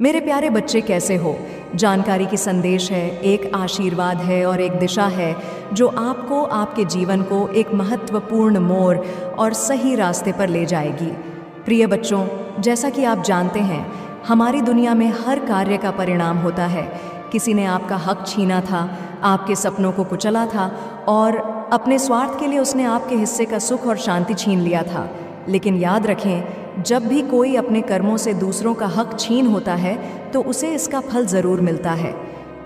मेरे प्यारे बच्चे, कैसे हो? जानकारी की संदेश है, एक आशीर्वाद है और एक दिशा है जो आपको, आपके जीवन को एक महत्वपूर्ण मोड़ और सही रास्ते पर ले जाएगी। प्रिय बच्चों, जैसा कि आप जानते हैं, हमारी दुनिया में हर कार्य का परिणाम होता है। किसी ने आपका हक छीना था, आपके सपनों को कुचला था और अपने स्वार्थ के लिए उसने आपके हिस्से का सुख और शांति छीन लिया था। लेकिन याद रखें, जब भी कोई अपने कर्मों से दूसरों का हक छीन होता है तो उसे इसका फल ज़रूर मिलता है।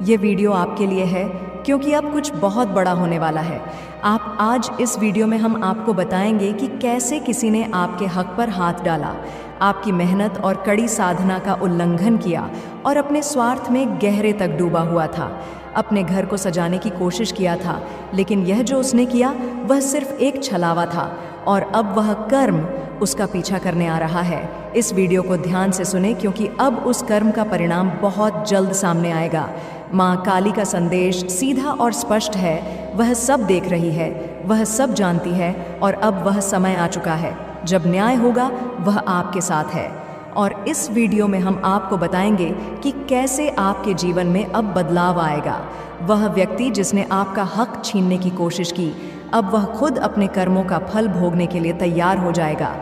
ये वीडियो आपके लिए है क्योंकि अब कुछ बहुत बड़ा होने वाला है। आज इस वीडियो में हम आपको बताएंगे कि कैसे किसी ने आपके हक पर हाथ डाला, आपकी मेहनत और कड़ी साधना का उल्लंघन किया और अपने स्वार्थ में गहरे तक डूबा हुआ था। अपने घर को सजाने की कोशिश किया था, लेकिन यह जो उसने किया वह सिर्फ एक छलावा था और अब वह कर्म उसका पीछा करने आ रहा है। इस वीडियो को ध्यान से सुने क्योंकि अब उस कर्म का परिणाम बहुत जल्द सामने आएगा। माँ काली का संदेश सीधा और स्पष्ट है। वह सब देख रही है, वह सब जानती है और अब वह समय आ चुका है जब न्याय होगा। वह आपके साथ है और इस वीडियो में हम आपको बताएंगे कि कैसे आपके जीवन में अब बदलाव आएगा। वह व्यक्ति जिसने आपका हक छीनने की कोशिश की, अब वह खुद अपने कर्मों का फल भोगने के लिए तैयार हो जाएगा।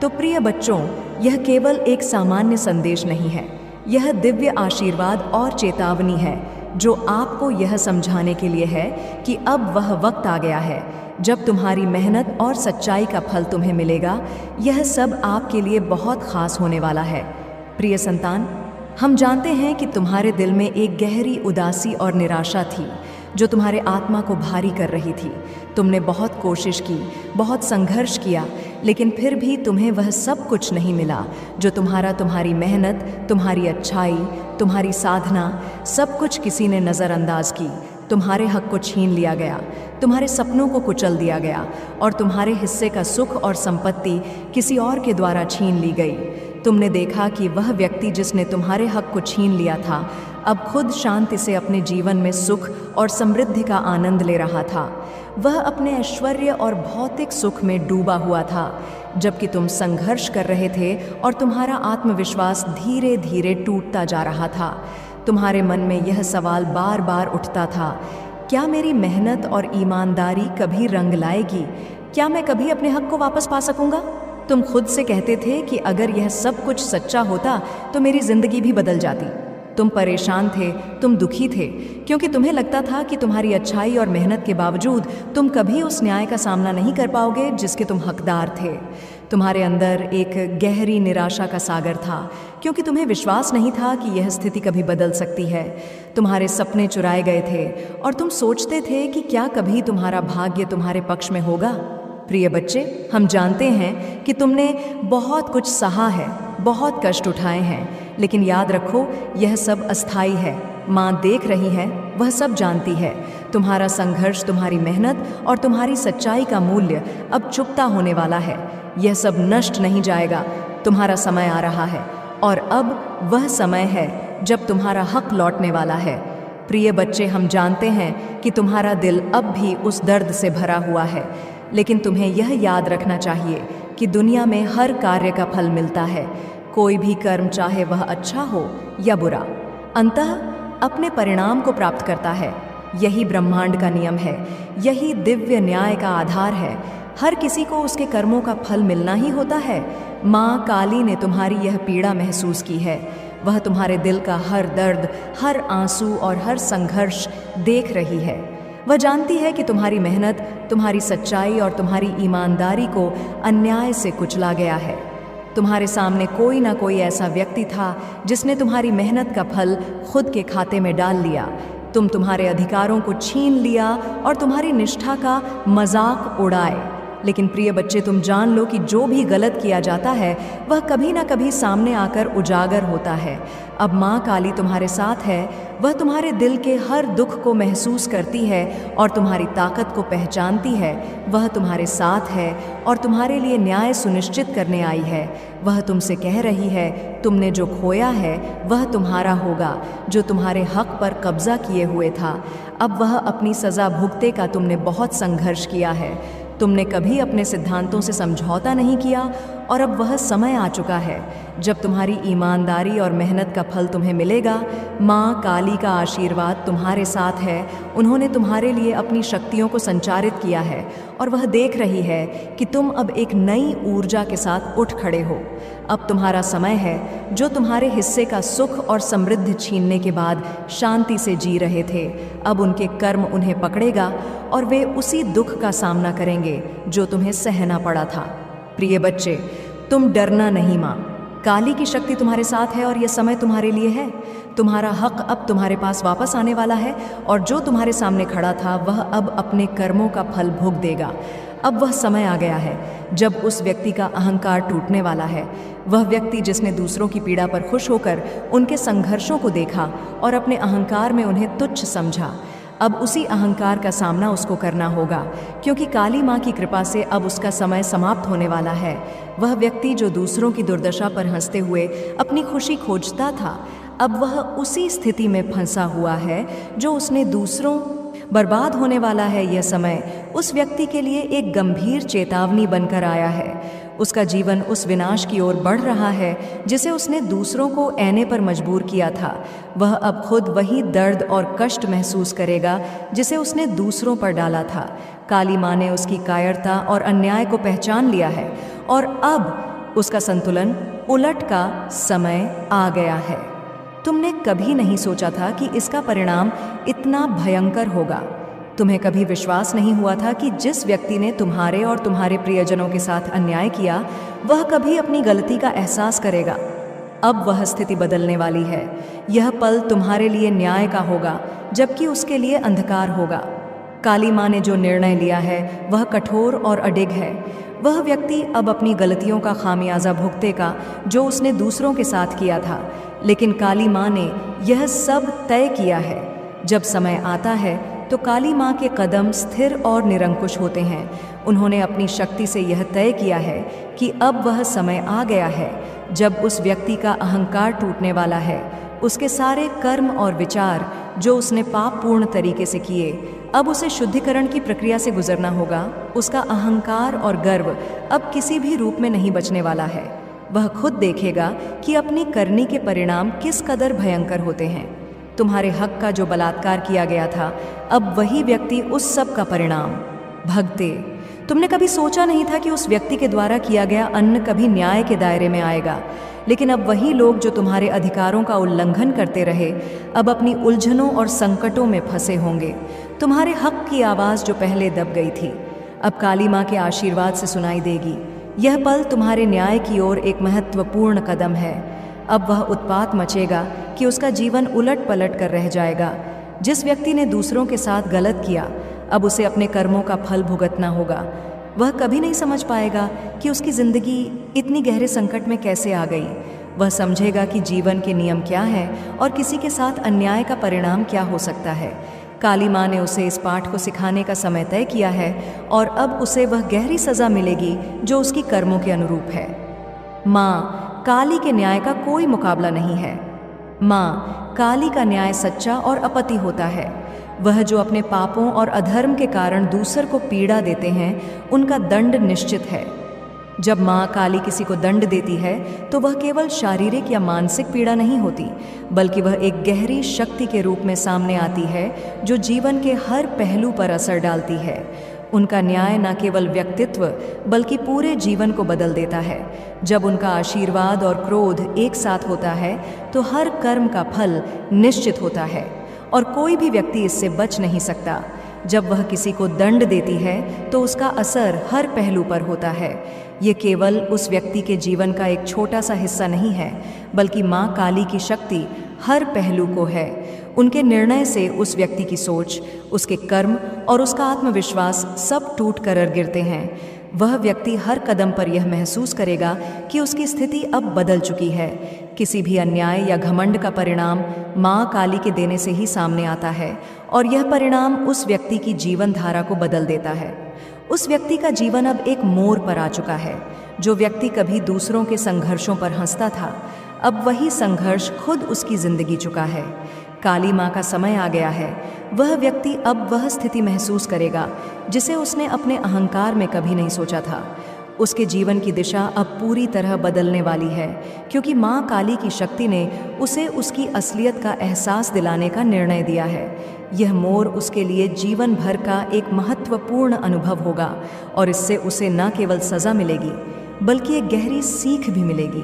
तो प्रिय बच्चों, यह केवल एक सामान्य संदेश नहीं है, यह दिव्य आशीर्वाद और चेतावनी है जो आपको यह समझाने के लिए है कि अब वह वक्त आ गया है जब तुम्हारी मेहनत और सच्चाई का फल तुम्हें मिलेगा। यह सब आपके लिए बहुत खास होने वाला है। प्रिय संतान, हम जानते हैं कि तुम्हारे दिल में एक गहरी उदासी और निराशा थी जो तुम्हारे आत्मा को भारी कर रही थी। तुमने बहुत कोशिश की, बहुत संघर्ष किया, लेकिन फिर भी तुम्हें वह सब कुछ नहीं मिला जो तुम्हारी मेहनत, तुम्हारी अच्छाई, तुम्हारी साधना, सब कुछ किसी ने नज़रअंदाज की। तुम्हारे हक को छीन लिया गया, तुम्हारे सपनों को कुचल दिया गया और तुम्हारे हिस्से का सुख और संपत्ति किसी और के द्वारा छीन ली गई। तुमने देखा कि वह व्यक्ति जिसने तुम्हारे हक को छीन लिया था अब खुद शांति से अपने जीवन में सुख और समृद्धि का आनंद ले रहा था। वह अपने ऐश्वर्य और भौतिक सुख में डूबा हुआ था, जबकि तुम संघर्ष कर रहे थे और तुम्हारा आत्मविश्वास धीरे धीरे टूटता जा रहा था। तुम्हारे मन में यह सवाल बार बार उठता था, क्या मेरी मेहनत और ईमानदारी कभी रंग लाएगी? क्या मैं कभी अपने हक को वापस पा सकूंगा? तुम खुद से कहते थे कि अगर यह सब कुछ सच्चा होता तो मेरी जिंदगी भी बदल जाती। तुम परेशान थे, तुम दुखी थे, क्योंकि तुम्हें लगता था कि तुम्हारी अच्छाई और मेहनत के बावजूद तुम कभी उस न्याय का सामना नहीं कर पाओगे जिसके तुम हकदार थे। तुम्हारे अंदर एक गहरी निराशा का सागर था, क्योंकि तुम्हें विश्वास नहीं था कि यह स्थिति कभी बदल सकती है। तुम्हारे सपने चुराए गए थे और तुम सोचते थे कि क्या कभी तुम्हारा भाग्य तुम्हारे पक्ष में होगा। प्रिय बच्चे, हम जानते हैं कि तुमने बहुत कुछ सहा है, बहुत कष्ट उठाए हैं, लेकिन याद रखो, यह सब अस्थाई है। माँ देख रही है, वह सब जानती है। तुम्हारा संघर्ष, तुम्हारी मेहनत और तुम्हारी सच्चाई का मूल्य अब चुकता होने वाला है। यह सब नष्ट नहीं जाएगा। तुम्हारा समय आ रहा है और अब वह समय है जब तुम्हारा हक लौटने वाला है। प्रिय बच्चे, हम जानते हैं कि तुम्हारा दिल अब भी उस दर्द से भरा हुआ है, लेकिन तुम्हें यह याद रखना चाहिए कि दुनिया में हर कार्य का फल मिलता है। कोई भी कर्म, चाहे वह अच्छा हो या बुरा, अंततः अपने परिणाम को प्राप्त करता है। यही ब्रह्मांड का नियम है, यही दिव्य न्याय का आधार है। हर किसी को उसके कर्मों का फल मिलना ही होता है। माँ काली ने तुम्हारी यह पीड़ा महसूस की है। वह तुम्हारे दिल का हर दर्द, हर आंसू और हर संघर्ष देख रही है। वह जानती है कि तुम्हारी मेहनत, तुम्हारी सच्चाई और तुम्हारी ईमानदारी को अन्याय से कुचला गया है। तुम्हारे सामने कोई ना कोई ऐसा व्यक्ति था जिसने तुम्हारी मेहनत का फल खुद के खाते में डाल लिया। तुम्हारे अधिकारों को छीन लिया और तुम्हारी निष्ठा का मजाक उड़ाए। लेकिन प्रिय बच्चे, तुम जान लो कि जो भी गलत किया जाता है वह कभी ना कभी सामने आकर उजागर होता है। अब माँ काली तुम्हारे साथ है। वह तुम्हारे दिल के हर दुख को महसूस करती है और तुम्हारी ताकत को पहचानती है। वह तुम्हारे साथ है और तुम्हारे लिए न्याय सुनिश्चित करने आई है। वह तुमसे कह रही है, तुमने जो खोया है वह तुम्हारा होगा। जो तुम्हारे हक पर कब्जा किए हुए था, अब वह अपनी सज़ा भुगतेगा। तुमने बहुत संघर्ष किया है, तुमने कभी अपने सिद्धांतों से समझौता नहीं किया और अब वह समय आ चुका है जब तुम्हारी ईमानदारी और मेहनत का फल तुम्हें मिलेगा। माँ काली का आशीर्वाद तुम्हारे साथ है। उन्होंने तुम्हारे लिए अपनी शक्तियों को संचारित किया है और वह देख रही है कि तुम अब एक नई ऊर्जा के साथ उठ खड़े हो। अब तुम्हारा समय है। जो तुम्हारे हिस्से का सुख और समृद्धि छीनने के बाद शांति से जी रहे थे, अब उनके कर्म उन्हें पकड़ेगा और वे उसी दुख का सामना करेंगे जो तुम्हें सहना पड़ा था। प्रिय बच्चे, तुम डरना नहीं। माँ काली की शक्ति तुम्हारे साथ है और यह समय तुम्हारे लिए है। तुम्हारा हक अब तुम्हारे पास वापस आने वाला है और जो तुम्हारे सामने खड़ा था वह अब अपने कर्मों का फल भोग देगा। अब वह समय आ गया है जब उस व्यक्ति का अहंकार टूटने वाला है। वह व्यक्ति जिसने दूसरों की पीड़ा पर खुश होकर उनके संघर्षों को देखा और अपने अहंकार में उन्हें तुच्छ समझा, अब उसी अहंकार का सामना उसको करना होगा, क्योंकि काली माँ की कृपा से अब उसका समय समाप्त होने वाला है। वह व्यक्ति जो दूसरों की दुर्दशा पर हंसते हुए अपनी खुशी खोजता था, अब वह उसी स्थिति में फंसा हुआ है जो उसने दूसरों बर्बाद होने वाला है। यह समय उस व्यक्ति के लिए एक गंभीर चेतावनी बनकर आया है। उसका जीवन उस विनाश की ओर बढ़ रहा है जिसे उसने दूसरों को ऐने पर मजबूर किया था। वह अब खुद वही दर्द और कष्ट महसूस करेगा जिसे उसने दूसरों पर डाला था। काली माँ ने उसकी कायरता और अन्याय को पहचान लिया है और अब उसका संतुलन उलट का समय आ गया है। तुमने कभी नहीं सोचा था कि इसका परिणाम इतना भयंकर होगा। तुम्हें कभी विश्वास नहीं हुआ था कि जिस व्यक्ति ने तुम्हारे और तुम्हारे प्रियजनों के साथ अन्याय किया, वह कभी अपनी गलती का एहसास करेगा। अब वह स्थिति बदलने वाली है। यह पल तुम्हारे लिए न्याय का होगा, जबकि उसके लिए अंधकार होगा। काली माँ ने जो निर्णय लिया है वह कठोर और अडिग है। वह व्यक्ति अब अपनी गलतियों का खामियाजा भुगतेगा जो उसने दूसरों के साथ किया था, लेकिन काली माँ ने यह सब तय किया है। जब समय आता है तो काली माँ के कदम स्थिर और निरंकुश होते हैं। उन्होंने अपनी शक्ति से यह तय किया है कि अब वह समय आ गया है जब उस व्यक्ति का अहंकार टूटने वाला है। उसके सारे कर्म और विचार जो उसने पापपूर्ण तरीके से किए, अब उसे शुद्धिकरण की प्रक्रिया से गुजरना होगा। उसका अहंकार और गर्व अब किसी भी रूप में नहीं बचने वाला है। वह खुद देखेगा कि अपनी करनी के परिणाम किस कदर भयंकर होते हैं। तुम्हारे हक का जो बलात्कार किया गया था, अब वही व्यक्ति उस सब का परिणाम भुगते। तुमने कभी सोचा नहीं था कि उस व्यक्ति के द्वारा किया गया अन्न कभी न्याय के दायरे में आएगा, लेकिन अब वही लोग जो तुम्हारे अधिकारों का उल्लंघन करते रहे, अब अपनी उलझनों और संकटों में फंसे होंगे। तुम्हारे हक की आवाज़ जो पहले दब गई थी, अब काली माँ के आशीर्वाद से सुनाई देगी। यह पल तुम्हारे न्याय की ओर एक महत्वपूर्ण कदम है। अब वह उत्पात मचेगा कि उसका जीवन उलट पलट कर रह जाएगा। जिस व्यक्ति ने दूसरों के साथ गलत किया, अब उसे अपने कर्मों का फल भुगतना होगा। वह कभी नहीं समझ पाएगा कि उसकी जिंदगी इतनी गहरे संकट में कैसे आ गई। वह समझेगा कि जीवन के नियम क्या हैं और किसी के साथ अन्याय का परिणाम क्या हो सकता है। काली माँ ने उसे इस पाठ को सिखाने का समय तय किया है और अब उसे वह गहरी सज़ा मिलेगी जो उसकी कर्मों के अनुरूप है। माँ काली के न्याय का कोई मुकाबला नहीं है। माँ काली का न्याय सच्चा और अपति होता है। वह जो अपने पापों और अधर्म के कारण दूसर को पीड़ा देते हैं, उनका दंड निश्चित है। जब माँ काली किसी को दंड देती है तो वह केवल शारीरिक या मानसिक पीड़ा नहीं होती, बल्कि वह एक गहरी शक्ति के रूप में सामने आती है जो जीवन के हर पहलू पर असर डालती है। उनका न्याय न केवल व्यक्तित्व बल्कि पूरे जीवन को बदल देता है। जब उनका आशीर्वाद और क्रोध एक साथ होता है तो हर कर्म का फल निश्चित होता है और कोई भी व्यक्ति इससे बच नहीं सकता। जब वह किसी को दंड देती है तो उसका असर हर पहलू पर होता है। ये केवल उस व्यक्ति के जीवन का एक छोटा सा हिस्सा नहीं है, बल्कि माँ काली की शक्ति हर पहलू को है। उनके निर्णय से उस व्यक्ति की सोच, उसके कर्म और उसका आत्मविश्वास सब टूट कर गिरते हैं। वह व्यक्ति हर कदम पर यह महसूस करेगा कि उसकी स्थिति अब बदल चुकी है। किसी भी अन्याय या घमंड का परिणाम माँ काली के देने से ही सामने आता है और यह परिणाम उस व्यक्ति की जीवन धारा को बदल देता है। उस व्यक्ति का जीवन अब एक मोड़ पर आ चुका है। जो व्यक्ति कभी दूसरों के संघर्षों पर हंसता था, अब वही संघर्ष खुद उसकी जिंदगी चुका है। काली माँ का समय आ गया है। वह व्यक्ति अब वह स्थिति महसूस करेगा जिसे उसने अपने अहंकार में कभी नहीं सोचा था। उसके जीवन की दिशा अब पूरी तरह बदलने वाली है, क्योंकि माँ काली की शक्ति ने उसे उसकी असलियत का एहसास दिलाने का निर्णय दिया है। यह मोर उसके लिए जीवन भर का एक महत्वपूर्ण अनुभव होगा और इससे उसे न केवल सज़ा मिलेगी बल्कि एक गहरी सीख भी मिलेगी।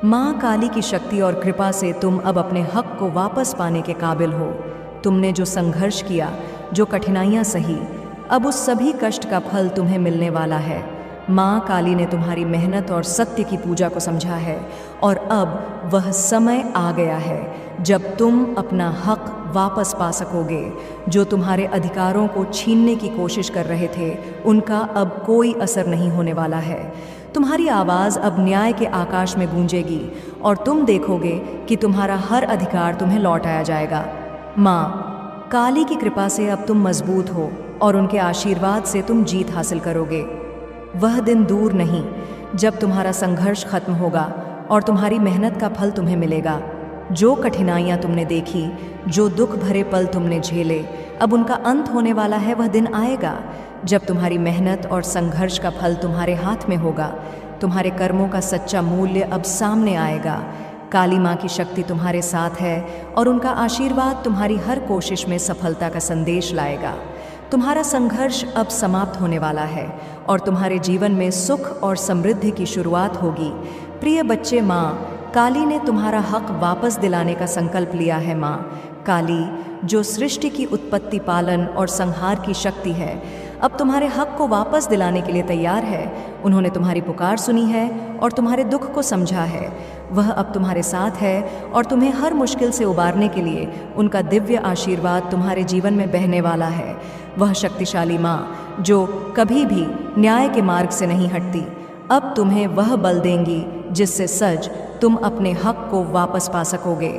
माँ काली की शक्ति और कृपा से तुम अब अपने हक को वापस पाने के काबिल हो। तुमने जो संघर्ष किया, जो कठिनाइयाँ सही, अब उस सभी कष्ट का फल तुम्हें मिलने वाला है। माँ काली ने तुम्हारी मेहनत और सत्य की पूजा को समझा है और अब वह समय आ गया है जब तुम अपना हक वापस पा सकोगे। जो तुम्हारे अधिकारों को छीनने की कोशिश कर रहे थे, उनका अब कोई असर नहीं होने वाला है। तुम्हारी आवाज़ अब न्याय के आकाश में गूंजेगी और तुम देखोगे कि तुम्हारा हर अधिकार तुम्हें लौटाया जाएगा। माँ काली की कृपा से अब तुम मजबूत हो और उनके आशीर्वाद से तुम जीत हासिल करोगे। वह दिन दूर नहीं जब तुम्हारा संघर्ष खत्म होगा और तुम्हारी मेहनत का फल तुम्हें मिलेगा। जो कठिनाइयाँ तुमने देखी, जो दुख भरे पल तुमने झेले, अब उनका अंत होने वाला है। वह दिन आएगा जब तुम्हारी मेहनत और संघर्ष का फल तुम्हारे हाथ में होगा। तुम्हारे कर्मों का सच्चा मूल्य अब सामने आएगा। काली माँ की शक्ति तुम्हारे साथ है और उनका आशीर्वाद तुम्हारी हर कोशिश में सफलता का संदेश लाएगा। तुम्हारा संघर्ष अब समाप्त होने वाला है और तुम्हारे जीवन में सुख और समृद्धि की शुरुआत होगी। प्रिय बच्चे, माँ काली ने तुम्हारा हक वापस दिलाने का संकल्प लिया है। माँ काली, जो सृष्टि की उत्पत्ति, पालन और संहार की शक्ति है, अब तुम्हारे हक को वापस दिलाने के लिए तैयार है। उन्होंने तुम्हारी पुकार सुनी है और तुम्हारे दुख को समझा है। वह अब तुम्हारे साथ है और तुम्हें हर मुश्किल से उबारने के लिए उनका दिव्य आशीर्वाद तुम्हारे जीवन में बहने वाला है। वह शक्तिशाली माँ जो कभी भी न्याय के मार्ग से नहीं हटती, अब तुम्हें वह बल देंगी जिससे सच तुम अपने हक को वापस पा सकोगे।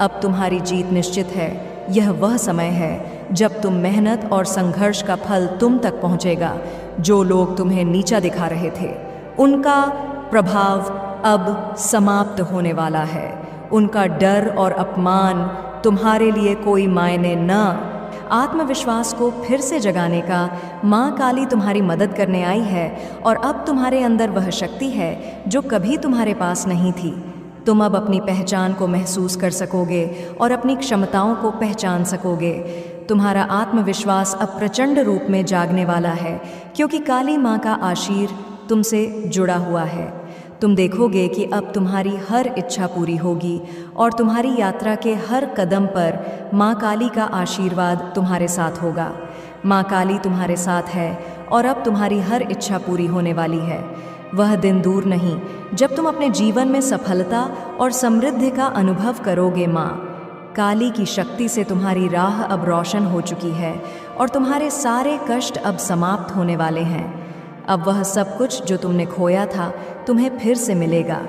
अब तुम्हारी जीत निश्चित है। यह वह समय है जब तुम मेहनत और संघर्ष का फल तुम तक पहुँचेगा। जो लोग तुम्हें नीचा दिखा रहे थे, उनका प्रभाव अब समाप्त होने वाला है। उनका डर और अपमान तुम्हारे लिए कोई मायने न। आत्मविश्वास को फिर से जगाने का माँ काली तुम्हारी मदद करने आई है और अब तुम्हारे अंदर वह शक्ति है जो कभी तुम्हारे पास नहीं थी। तुम अब अपनी पहचान को महसूस कर सकोगे और अपनी क्षमताओं को पहचान सकोगे। तुम्हारा आत्मविश्वास अब प्रचंड रूप में जागने वाला है, क्योंकि काली माँ का आशीर्वाद तुमसे जुड़ा हुआ है। तुम देखोगे कि अब तुम्हारी हर इच्छा पूरी होगी और तुम्हारी यात्रा के हर कदम पर माँ काली का आशीर्वाद तुम्हारे साथ होगा। माँ काली तुम्हारे साथ है और अब तुम्हारी हर इच्छा पूरी होने वाली है। वह दिन दूर नहीं जब तुम अपने जीवन में सफलता और समृद्धि का अनुभव करोगे। माँ काली की शक्ति से तुम्हारी राह अब रोशन हो चुकी है और तुम्हारे सारे कष्ट अब समाप्त होने वाले हैं। अब वह सब कुछ जो तुमने खोया था तुम्हें फिर से मिलेगा।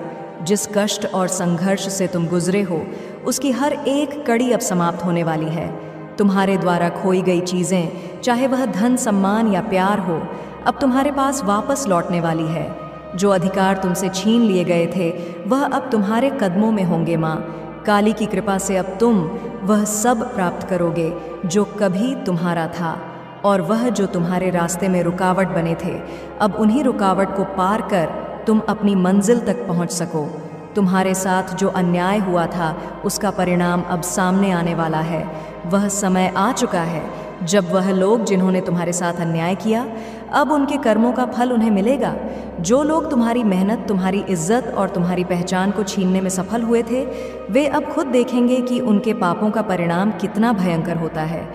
जिस कष्ट और संघर्ष से तुम गुजरे हो, उसकी हर एक कड़ी अब समाप्त होने वाली है। तुम्हारे द्वारा खोई गई चीज़ें, चाहे वह धन, सम्मान या प्यार हो, अब तुम्हारे पास वापस लौटने वाली है। जो अधिकार तुमसे छीन लिए गए थे, वह अब तुम्हारे कदमों में होंगे। माँ काली की कृपा से अब तुम वह सब प्राप्त करोगे जो कभी तुम्हारा था, और वह जो तुम्हारे रास्ते में रुकावट बने थे, अब उन्हीं रुकावट को पार कर तुम अपनी मंजिल तक पहुंच सको। तुम्हारे साथ जो अन्याय हुआ था, उसका परिणाम अब सामने आने वाला है। वह समय आ चुका है जब वह लोग जिन्होंने तुम्हारे साथ अन्याय किया, अब उनके कर्मों का फल उन्हें मिलेगा। जो लोग तुम्हारी मेहनत, तुम्हारी इज्जत और तुम्हारी पहचान को छीनने में सफल हुए थे, वे अब खुद देखेंगे कि उनके पापों का परिणाम कितना भयंकर होता है।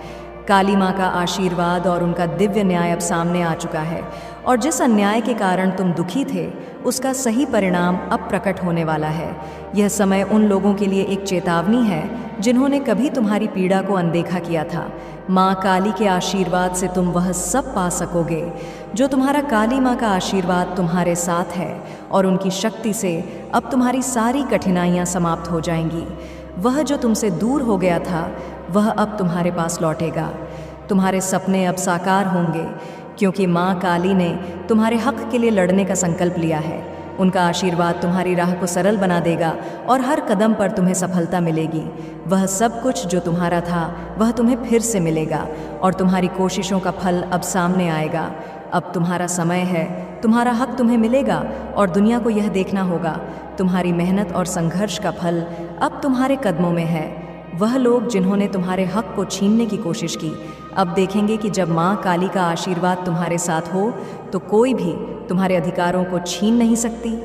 काली माँ का आशीर्वाद और उनका दिव्य न्याय अब सामने आ चुका है, और जिस अन्याय के कारण तुम दुखी थे, उसका सही परिणाम अब प्रकट होने वाला है। यह समय उन लोगों के लिए एक चेतावनी है जिन्होंने कभी तुम्हारी पीड़ा को अनदेखा किया था। माँ काली के आशीर्वाद से तुम वह सब पा सकोगे जो तुम्हारा काली माँ का आशीर्वाद तुम्हारे साथ है, और उनकी शक्ति से अब तुम्हारी सारी कठिनाइयाँ समाप्त हो जाएंगी। वह जो तुमसे दूर हो गया था, वह अब तुम्हारे पास लौटेगा। तुम्हारे सपने अब साकार होंगे, क्योंकि माँ काली ने तुम्हारे हक के लिए लड़ने का संकल्प लिया है। उनका आशीर्वाद तुम्हारी राह को सरल बना देगा और हर कदम पर तुम्हें सफलता मिलेगी। वह सब कुछ जो तुम्हारा था, वह तुम्हें फिर से मिलेगा और तुम्हारी कोशिशों का फल अब सामने आएगा। अब तुम्हारा समय है, तुम्हारा हक तुम्हें मिलेगा और दुनिया को यह देखना होगा तुम्हारी मेहनत और संघर्ष का फल अब तुम्हारे कदमों में है। वह लोग जिन्होंने तुम्हारे हक को छीनने की कोशिश की अब देखेंगे कि जब माँ काली का आशीर्वाद तुम्हारे साथ हो तो कोई भी तुम्हारे अधिकारों को छीन नहीं सकती।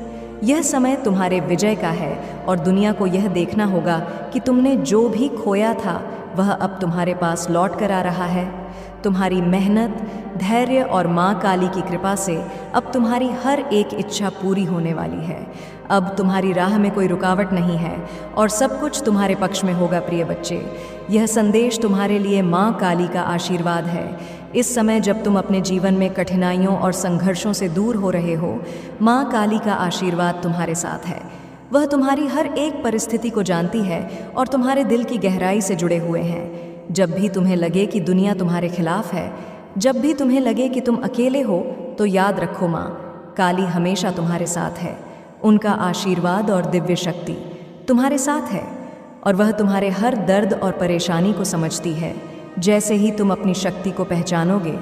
यह समय तुम्हारे विजय का है और दुनिया को यह देखना होगा कि तुमने जो भी खोया था वह अब तुम्हारे पास लौट कर आ रहा है। तुम्हारी मेहनत, धैर्य और माँ काली की कृपा से अब तुम्हारी हर एक इच्छा पूरी होने वाली है। अब तुम्हारी राह में कोई रुकावट नहीं है और सब कुछ तुम्हारे पक्ष में होगा। प्रिय बच्चे, यह संदेश तुम्हारे लिए माँ काली का आशीर्वाद है। इस समय जब तुम अपने जीवन में कठिनाइयों और संघर्षों से दूर हो रहे हो, माँ काली का आशीर्वाद तुम्हारे साथ है। वह तुम्हारी हर एक परिस्थिति को जानती है और तुम्हारे दिल की गहराई से जुड़े हुए हैं। जब भी तुम्हें लगे कि दुनिया तुम्हारे खिलाफ है, जब भी तुम्हें लगे कि तुम अकेले हो, तो याद रखो माँ काली हमेशा तुम्हारे साथ है। उनका आशीर्वाद और दिव्य शक्ति तुम्हारे साथ है और वह तुम्हारे हर दर्द और परेशानी को समझती है। जैसे ही तुम अपनी शक्ति को पहचानोगे,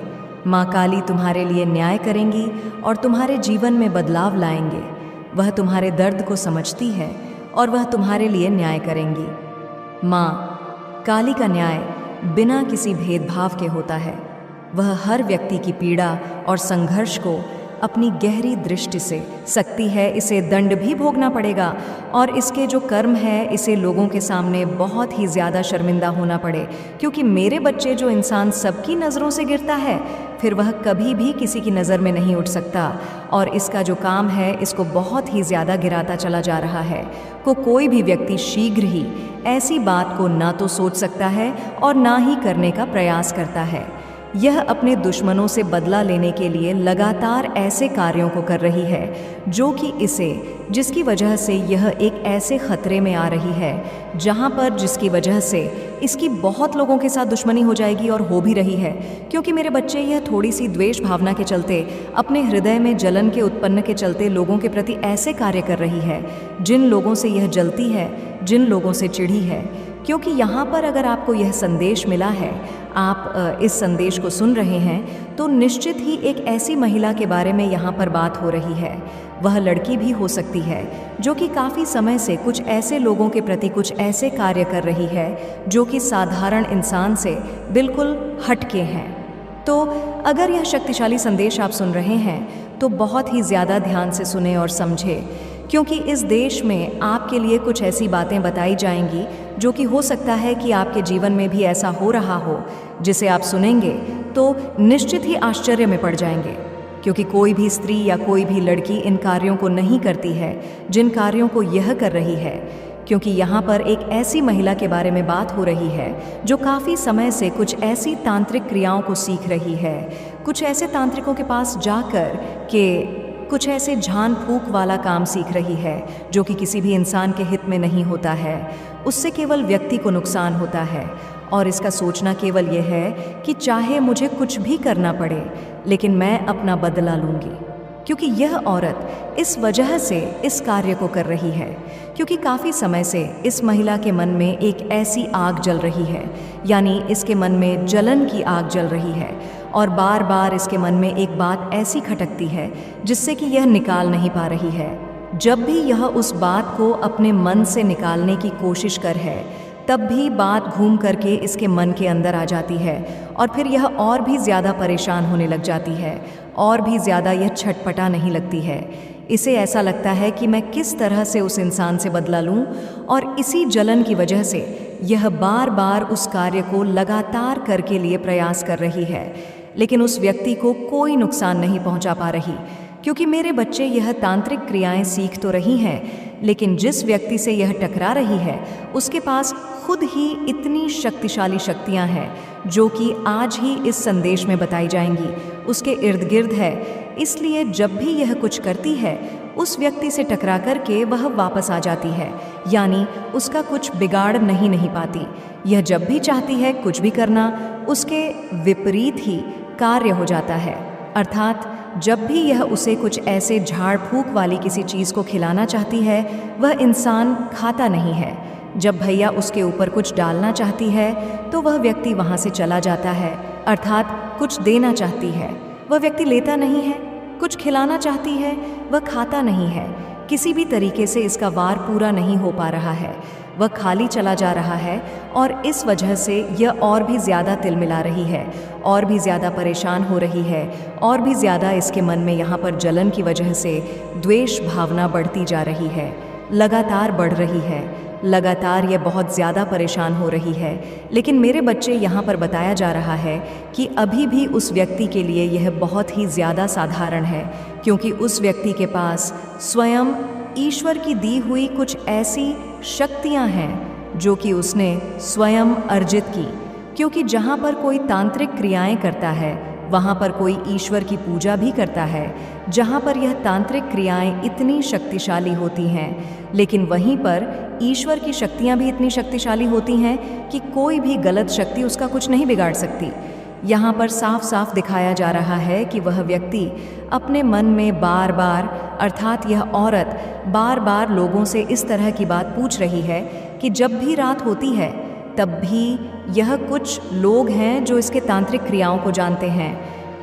माँ काली तुम्हारे लिए न्याय करेंगी और तुम्हारे जीवन में बदलाव लाएंगे। वह तुम्हारे दर्द को समझती है और वह तुम्हारे लिए न्याय करेंगी। माँ काली का न्याय बिना किसी भेदभाव के होता है। वह हर व्यक्ति की पीड़ा और संघर्ष को अपनी गहरी दृष्टि से सकती है। इसे दंड भी भोगना पड़ेगा और इसके जो कर्म है इसे लोगों के सामने बहुत ही ज़्यादा शर्मिंदा होना पड़े, क्योंकि मेरे बच्चे जो इंसान सबकी नज़रों से गिरता है फिर वह कभी भी किसी की नज़र में नहीं उठ सकता और इसका जो काम है इसको बहुत ही ज़्यादा गिराता चला जा रहा है। कोई भी व्यक्ति शीघ्र ही ऐसी बात को ना तो सोच सकता है और ना ही करने का प्रयास करता है। यह अपने दुश्मनों से बदला लेने के लिए लगातार ऐसे कार्यों को कर रही है जो कि जिसकी वजह से यह एक ऐसे खतरे में आ रही है जहां पर जिसकी वजह से इसकी बहुत लोगों के साथ दुश्मनी हो जाएगी और हो भी रही है। क्योंकि मेरे बच्चे यह थोड़ी सी द्वेष भावना के चलते, अपने हृदय में जलन के उत्पन्न के चलते लोगों के प्रति ऐसे कार्य कर रही है जिन लोगों से यह जलती है, जिन लोगों से चिढ़ी है। क्योंकि यहाँ पर अगर आपको यह संदेश मिला है, आप इस संदेश को सुन रहे हैं, तो निश्चित ही एक ऐसी महिला के बारे में यहाँ पर बात हो रही है। वह लड़की भी हो सकती है जो कि काफ़ी समय से कुछ ऐसे लोगों के प्रति कुछ ऐसे कार्य कर रही है जो कि साधारण इंसान से बिल्कुल हटके हैं। तो अगर यह शक्तिशाली संदेश आप सुन रहे हैं तो बहुत ही ज़्यादा ध्यान से सुने और समझे, क्योंकि इस देश में आपके लिए कुछ ऐसी बातें बताई जाएंगी जो कि हो सकता है कि आपके जीवन में भी ऐसा हो रहा हो, जिसे आप सुनेंगे तो निश्चित ही आश्चर्य में पड़ जाएंगे। क्योंकि कोई भी स्त्री या कोई भी लड़की इन कार्यों को नहीं करती है जिन कार्यों को यह कर रही है। क्योंकि यहाँ पर एक ऐसी महिला के बारे में बात हो रही है जो काफ़ी समय से कुछ ऐसी तांत्रिक क्रियाओं को सीख रही है, कुछ ऐसे तांत्रिकों के पास जाकर के कुछ ऐसे झाड़ फूंक वाला काम सीख रही है जो कि किसी भी इंसान के हित में नहीं होता है। उससे केवल व्यक्ति को नुकसान होता है और इसका सोचना केवल यह है कि चाहे मुझे कुछ भी करना पड़े लेकिन मैं अपना बदला लूँगी। क्योंकि यह औरत इस वजह से इस कार्य को कर रही है क्योंकि काफ़ी समय से इस महिला के मन में एक ऐसी आग जल रही है, यानी इसके मन में जलन की आग जल रही है और बार बार इसके मन में एक बात ऐसी खटकती है जिससे कि यह निकाल नहीं पा रही है। जब भी यह उस बात को अपने मन से निकालने की कोशिश कर है, तब भी बात घूम करके इसके मन के अंदर आ जाती है और फिर यह और भी ज़्यादा परेशान होने लग जाती है और भी ज़्यादा यह छटपटा नहीं लगती है। इसे ऐसा लगता है कि मैं किस तरह से उस इंसान से बदला लूं और इसी जलन की वजह से यह बार बार उस कार्य को लगातार करके लिए प्रयास कर रही है, लेकिन उस व्यक्ति को कोई नुकसान नहीं पहुंचा पा रही। क्योंकि मेरे बच्चे यह तांत्रिक क्रियाएं सीख तो रही हैं, लेकिन जिस व्यक्ति से यह टकरा रही है उसके पास खुद ही इतनी शक्तिशाली शक्तियां हैं जो कि आज ही इस संदेश में बताई जाएंगी, उसके इर्द गिर्द है। इसलिए जब भी यह कुछ करती है उस व्यक्ति से टकरा करके वह वापस आ जाती है, यानी उसका कुछ बिगाड़ नहीं पाती। यह जब भी चाहती है कुछ भी करना, उसके विपरीत ही कार्य हो जाता है। अर्थात जब भी यह उसे कुछ ऐसे झाड़ फूंक वाली किसी चीज़ को खिलाना चाहती है, वह इंसान खाता नहीं है। जब भैया उसके ऊपर कुछ डालना चाहती है तो वह व्यक्ति वहाँ से चला जाता है, अर्थात कुछ देना चाहती है। वह व्यक्ति लेता नहीं है। कुछ खिलाना चाहती है, वह खाता नहीं है। किसी भी तरीके से इसका वार पूरा नहीं हो पा रहा है, वह खाली चला जा रहा है और इस वजह से यह और भी ज़्यादा तिलमिला रही है, और भी ज़्यादा परेशान हो रही है, और भी ज़्यादा इसके मन में यहाँ पर जलन की वजह से द्वेष भावना बढ़ती जा रही है, लगातार बढ़ रही है, लगातार ये बहुत ज़्यादा परेशान हो रही है। लेकिन मेरे बच्चे यहाँ पर बताया जा रहा है कि अभी भी उस व्यक्ति के लिए यह बहुत ही ज़्यादा साधारण है, क्योंकि उस व्यक्ति के पास स्वयं ईश्वर की दी हुई कुछ ऐसी शक्तियाँ हैं जो कि उसने स्वयं अर्जित की। क्योंकि जहाँ पर कोई तांत्रिक क्रियाएं करता है, वहाँ पर कोई ईश्वर की पूजा भी करता है। जहाँ पर यह तांत्रिक क्रियाएं इतनी शक्तिशाली होती हैं, लेकिन वहीं पर ईश्वर की शक्तियाँ भी इतनी शक्तिशाली होती हैं कि कोई भी गलत शक्ति उसका कुछ नहीं बिगाड़ सकती। यहाँ पर साफ साफ दिखाया जा रहा है कि वह व्यक्ति अपने मन में बार बार, अर्थात यह औरत बार बार लोगों से इस तरह की बात पूछ रही है कि जब भी रात होती है तब भी यह कुछ लोग हैं जो इसके तांत्रिक क्रियाओं को जानते हैं,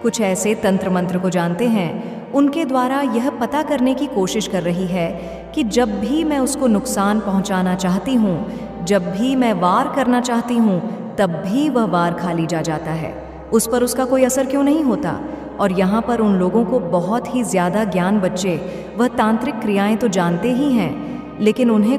कुछ ऐसे तंत्र मंत्र को जानते हैं, उनके द्वारा यह पता करने की कोशिश कर रही है कि जब भी मैं उसको नुकसान पहुंचाना चाहती हूँ, जब भी मैं वार करना चाहती हूँ, तब भी वह वार खाली जा जाता है। उस पर उसका कोई असर क्यों नहीं होता? और यहाँ पर उन लोगों को बहुत ही ज़्यादा ज्ञान बच्चे वह तांत्रिक क्रियाएं तो जानते ही हैं, लेकिन उन्हें